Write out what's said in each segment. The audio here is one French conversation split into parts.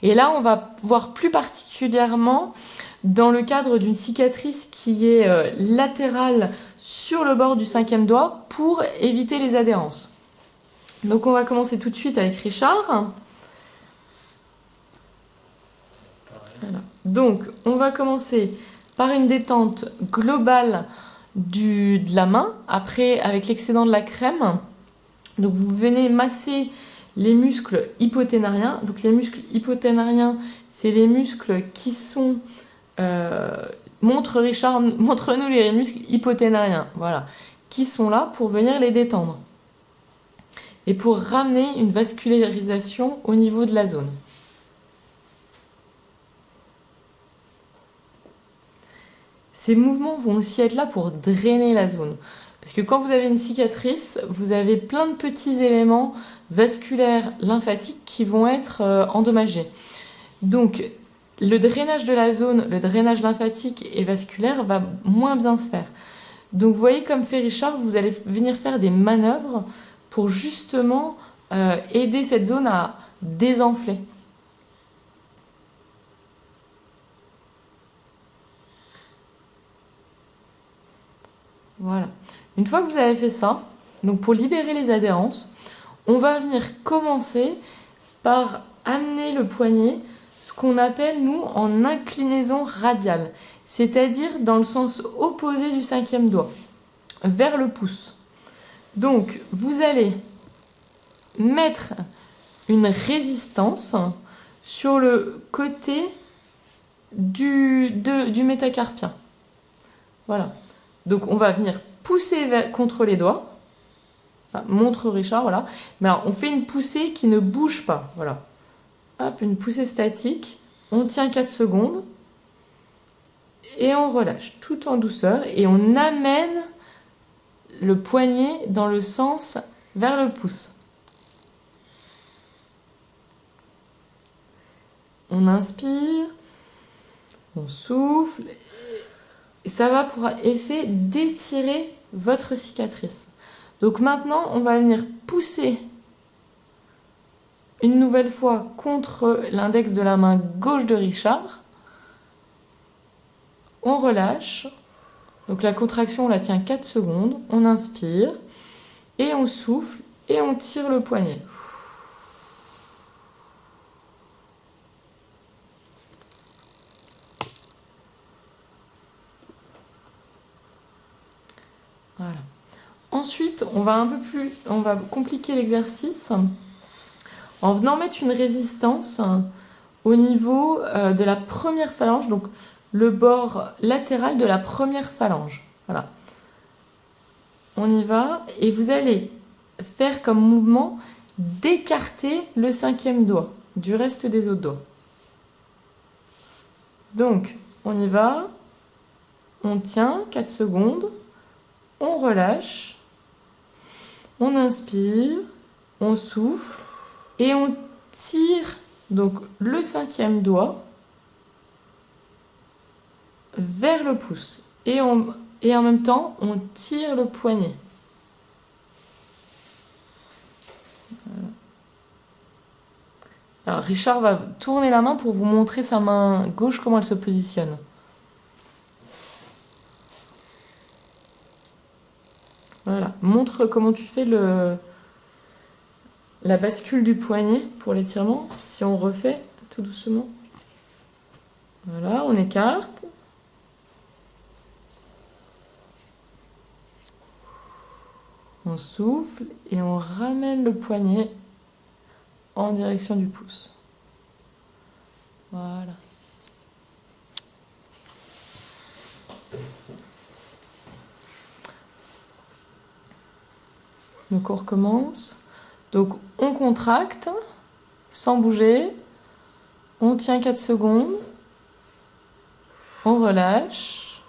Et là, on va voir plus particulièrement dans le cadre d'une cicatrice qui est latérale sur le bord du 5e doigt pour éviter les adhérences. Donc on va commencer tout de suite avec Richard. Voilà. Donc on va commencer par une détente globale de la main, après avec l'excédent de la crème. Donc vous venez masser les muscles hypoténariens. Donc les muscles hypoténariens, c'est les muscles qui sont... montre-nous les muscles hypoténariens, voilà, qui sont là pour venir les détendre et pour ramener une vascularisation au niveau de la zone. Ces mouvements vont aussi être là pour drainer la zone. Parce que quand vous avez une cicatrice, vous avez plein de petits éléments vasculaires, lymphatiques qui vont être endommagés. Donc, le drainage de la zone, le drainage lymphatique et vasculaire va moins bien se faire. Donc, vous voyez, comme fait Richard, vous allez venir faire des manœuvres pour justement aider cette zone à désenfler. Voilà. Une fois que vous avez fait ça, donc pour libérer les adhérences, on va venir commencer par amener le poignet, ce qu'on appelle, nous, en inclinaison radiale, c'est-à-dire dans le sens opposé du 5e doigt, vers le pouce. Donc, vous allez mettre une résistance sur le côté du métacarpien. Voilà. Donc, on va venir pousser contre les doigts. Enfin, montre Richard, voilà. Mais alors, on fait une poussée qui ne bouge pas. Voilà. Hop, une poussée statique. On tient 4 secondes. Et on relâche tout en douceur. Et on amène le poignet dans le sens vers le pouce. On inspire. On souffle. Et ça va pour effet d'étirer votre cicatrice. Donc maintenant, on va venir pousser une nouvelle fois contre l'index de la main gauche de Richard. On relâche. Donc la contraction, on la tient 4 secondes. On inspire et on souffle et on tire le poignet. Voilà. Ensuite, on va compliquer l'exercice en venant mettre une résistance au niveau de la première phalange, donc le bord latéral de la première phalange. Voilà. On y va et vous allez faire comme mouvement d'écarter le 5e doigt du reste des autres doigts. Donc, on y va, on tient 4 secondes. On relâche, on inspire, on souffle et on tire donc le 5e doigt vers le pouce. Et en même temps, on tire le poignet. Voilà. Alors Richard va tourner la main pour vous montrer sa main gauche, comment elle se positionne. Voilà, montre comment tu fais la bascule du poignet pour l'étirement. Si on refait tout doucement. Voilà, on écarte. On souffle et on ramène le poignet en direction du pouce. Voilà. Donc on recommence. Donc on contracte sans bouger. On tient 4 secondes. On relâche.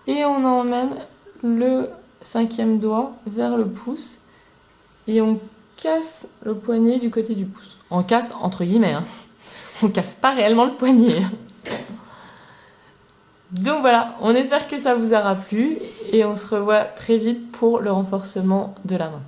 Et on emmène le 5e doigt vers le pouce. Et on casse le poignet du côté du pouce. On casse entre guillemets. Hein. On casse pas réellement le poignet. Donc voilà, on espère que ça vous aura plu et on se revoit très vite pour le renforcement de la main.